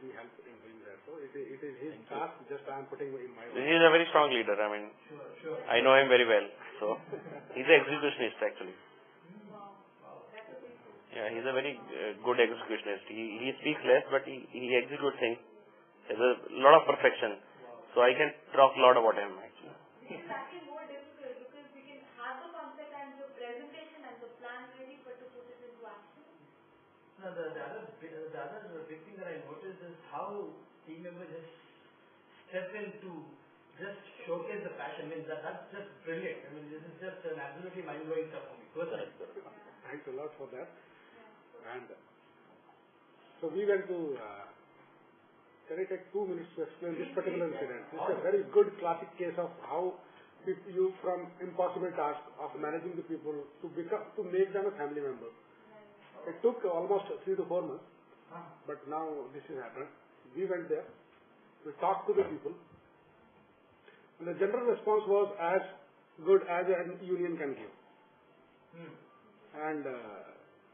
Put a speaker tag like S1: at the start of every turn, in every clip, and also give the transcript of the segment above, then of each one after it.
S1: he helped in doing that. So it is his task. Just I am putting in my.
S2: He is a very strong leader. I mean, I know him very well. So he's an executionist actually. Yeah, he's a very good executionist. He speaks less, but he executes things. There's a lot of perfection. So I can talk a lot about him actually.
S3: It's actually more difficult because we can have the concept and the presentation and the plan ready, but to put it into action.
S4: No, the other big thing that I noticed is how team members just step in to just showcase the passion. I mean, that's just brilliant. I mean, this is just an absolutely mind-blowing stuff for me personally.
S1: Thanks a lot for that. And so we went to, can I take 2 minutes to explain this particular incident? This is a very good classic case of how you from impossible task of managing the people to make them a family member. It took almost 3 to 4 months, but now this has happened. We went there, we talked to the people, and the general response was as good as a union can give. And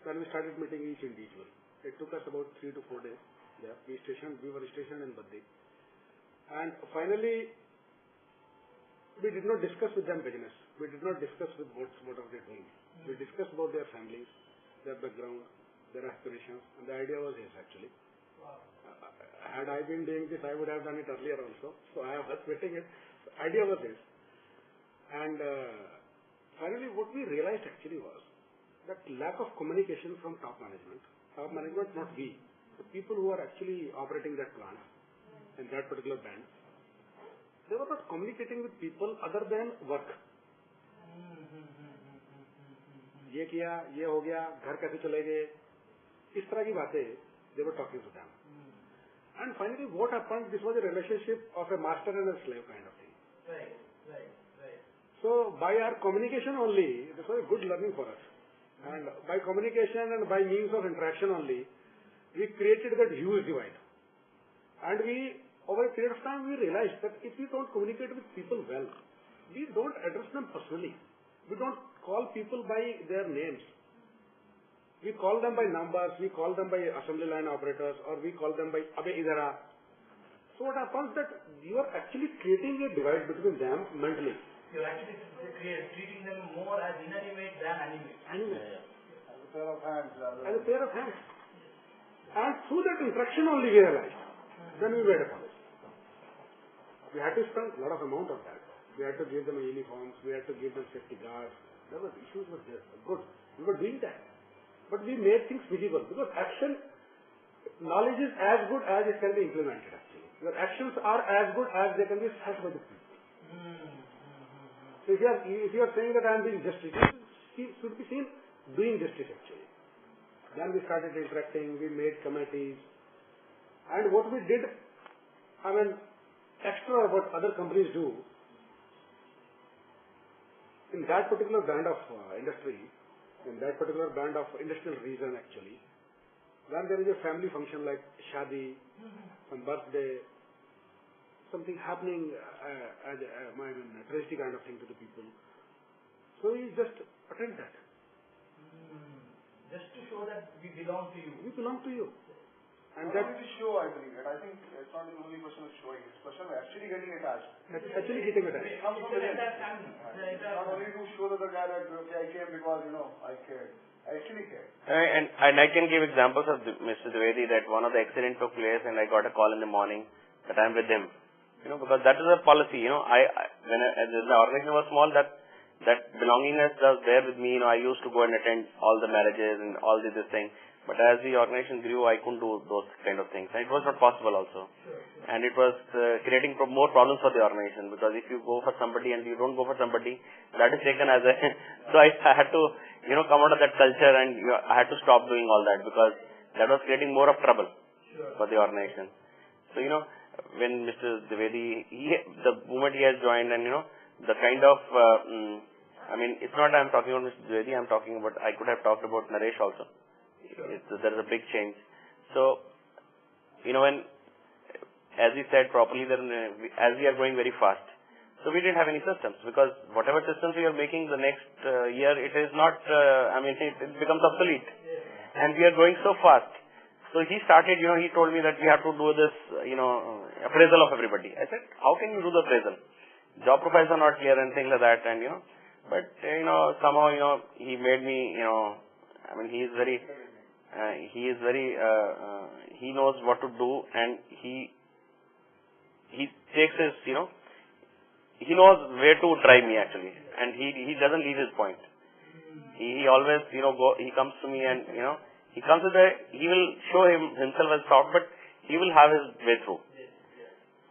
S1: then we started meeting each individual. It took us about 3 to 4 days. Yeah, we were stationed in Baddi. And finally, we did not discuss with them business. We did not discuss with what are they doing. We discussed about their families, their background, their aspirations, and the idea was his actually. Had I been doing this, I would have done it earlier also. So I was waiting it. The idea was this. And finally, what we realized actually was that lack of communication from top management, not we, the people who are actually operating that plant in that particular band, they were not communicating with people other than work. ये किया, ये हो गया, घर कैसे चले गए, इस तरह की बातें they were talking to them. And finally, what happened? This was a relationship of a master and a slave kind of thing.
S4: Right.
S1: So by our communication only, this was a good learning for us. And by communication and by means of interaction only, we created that huge divide. And over a period of time, we realized that if we don't communicate with people well, we don't address them personally. We don't call people by their names. We call them by numbers, we call them by assembly line operators, or we call them by Abhe Idara. So what happens that you are actually creating a divide between them mentally.
S4: You're actually treating them more as inanimate than animate.
S1: As a pair of hands. As a pair of hands. And through that interaction only we realized. Then we made a policy. We had to spend a lot of amount on that. We had to give them uniforms, we had to give them safety guards. There were issues were there. Good. We were doing that. But we made things visible because knowledge is as good as it can be implemented actually. Your actions are as good as they can be felt by the people. So if you are saying that I am doing justice, it should be seen doing justice actually. Then we started interacting, we made committees. And what we did, extra what other companies do, in that particular band of industry, in that particular band of industrial region actually, when there is a family function like shadi, some birthday, something happening as a tragedy kind of thing to the people, so we just attend that.
S4: Just to show that we belong to you.
S1: We belong to you.
S5: And that is show, I believe. I think it's not the only person who's showing. It's person who is actually getting attached.
S1: Actually getting attached.
S5: It's not only to show to the guy that okay, I came because I cared. I actually cared.
S2: And I can give examples of Mr. Dwivedi that one of the accident took place and I got a call in the morning that I'm with him. Because that is a policy. When the organization was small, that belongingness was there with me. I used to go and attend all the marriages and all this thing. But as the organization grew, I couldn't do those kind of things. And it was not possible also. And it was creating more problems for the organization because if you go for somebody and you don't go for somebody, that is taken as a... So I had to, come out of that culture and I had to stop doing all that because that was creating more of trouble for the organization. So, when Mr. Dwivedi, the moment he has joined and, the kind of... it's not I'm talking about Mr. Dwivedi, I'm talking about... I could have talked about Naresh also. There is a big change. So, when, as we said properly, as we are growing very fast, so we didn't have any systems because whatever systems we are making the next year, it is not, it becomes obsolete. And we are growing so fast. So he started, he told me that we have to do this, appraisal of everybody. I said, how can you do the appraisal? Job profiles are not clear and things like that, and but somehow he made me, he is very, he knows what to do, and he takes his, he knows where to drive me actually, and he doesn't leave his point. He always, he comes to me and, he comes with he will show himself as soft, but he will have his way through.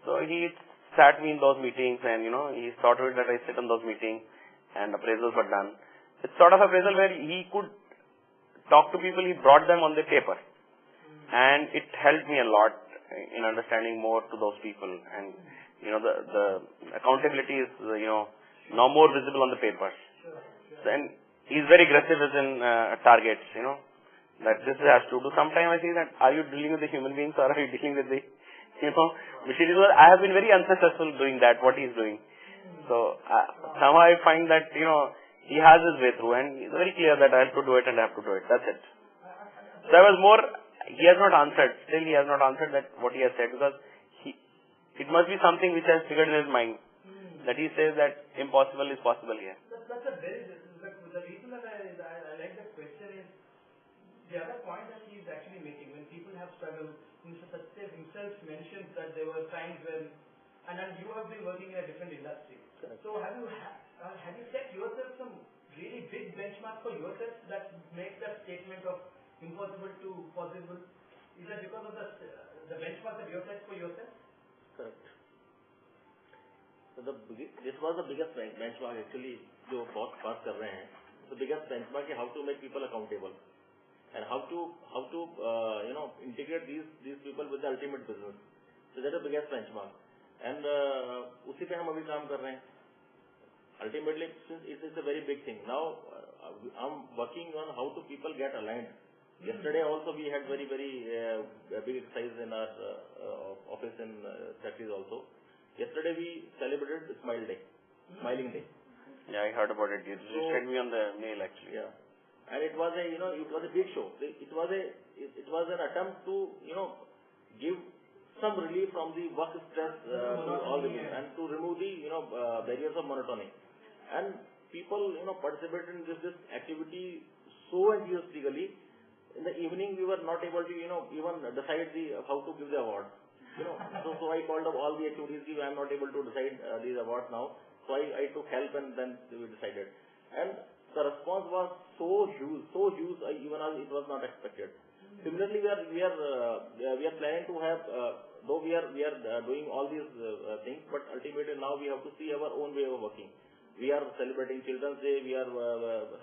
S2: So he sat me in those meetings and, he saw to it that I sit in those meetings and appraisals were done. It's sort of appraisal where he could talk to people, he brought them on the paper. And it helped me a lot in understanding more to those people. And, the accountability is, now more visible on the paper. And he's very aggressive in targets, that this has to do. Sometimes I see that, are you dealing with the human beings or are you dealing with the, machinery? I have been very unsuccessful doing that, what he's doing. So, somehow I find that, he has his way through and he's very clear that I have to do it and I have to do it. That's it. There was more, he has not answered, still he has not answered that what he has said, because it must be something which has figured in his mind, that he says that impossible is possible here.
S4: That's a very, the reason that I like that question is, the other point that he is actually making, when people have struggled, Mr. Satya himself mentions that there were times when, and you have been working in a different industry.
S2: Correct.
S4: So have you set yourself some really big benchmark for yourself that make that statement of impossible to possible? Is that because of the benchmark that you have set for yourself?
S6: Correct. So this was the biggest benchmark actually जो बहुत बात कर रहे हैं. The biggest benchmark is how to make people accountable and how to integrate these people with the ultimate business. So that is the biggest benchmark. And उसी पे हम अभी काम कर रहे हैं. Ultimately, since it is a very big thing. Now I'm working on how to people get aligned. Yesterday also we had very big exercise in our office in factories also. Yesterday we celebrated Smiling Day.
S2: Yeah, I heard about it. You sent me on the mail actually.
S6: Yeah, and it was a big show. It was an attempt to give some relief from the work stress to all the people and to remove the barriers of monotony. And people participated in this activity so enthusiastically. In the evening we were not able to even decide how to give the award. So I called up all the activities. I am not able to decide these awards now. So I took help and then we decided. And the response was so huge, even as it was not expected. Similarly, we are planning to have, though we are doing all these things, but ultimately now we have to see our own way of working. We are celebrating Children's Day, we are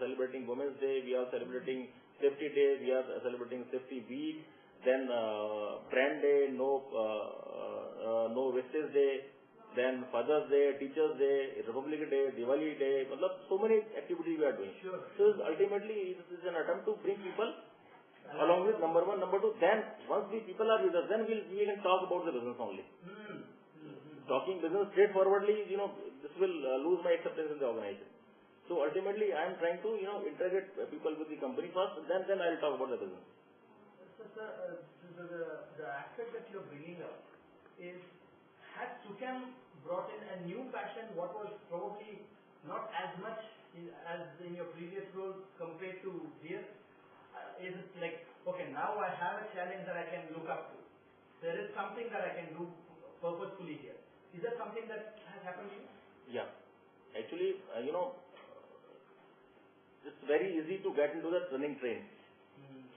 S6: celebrating Women's Day, we are celebrating Safety Day, we are celebrating Safety Week, then Brand Day, no Wastage Day, then Father's Day, Teacher's Day, Republic Day, Diwali Day, so many activities we are doing.
S4: Sure.
S6: So ultimately it is an attempt to bring people along with number one, number two. Then once the people are with us, then we can talk about the business only. Talking business straightforwardly, this will lose my acceptance in the organization. So ultimately I am trying to integrate people with the company first, then I will talk about the business.
S4: So the aspect that you are bringing up is, has Suchem brought in a new passion, what was probably not as much as in your previous role compared to here? Is it like, okay, now I have a challenge that I can look up to. There is something that I can do purposefully here. Is that something that has happened to you?
S6: Yeah. Actually, it's very easy to get into the running train.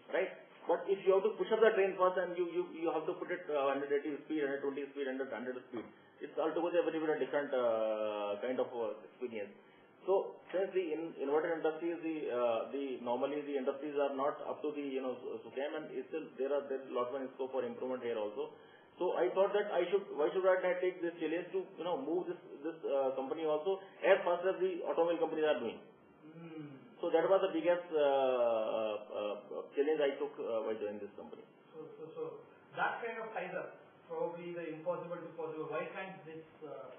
S6: Right? But if you have to push up the train first and you have to put it 180 speed, 120 speed, 100 speed, it's altogether a very different kind of experience. So since the inverter industries, normally the industries are not up to the Suchem, and still there's a lot of scope for improvement here also. So I thought that why should I not take this challenge to move this company also as fast as the automobile companies are doing. So that was the biggest challenge I took by joining this company.
S4: So that kind of ties up probably the impossible to possible. Why can't this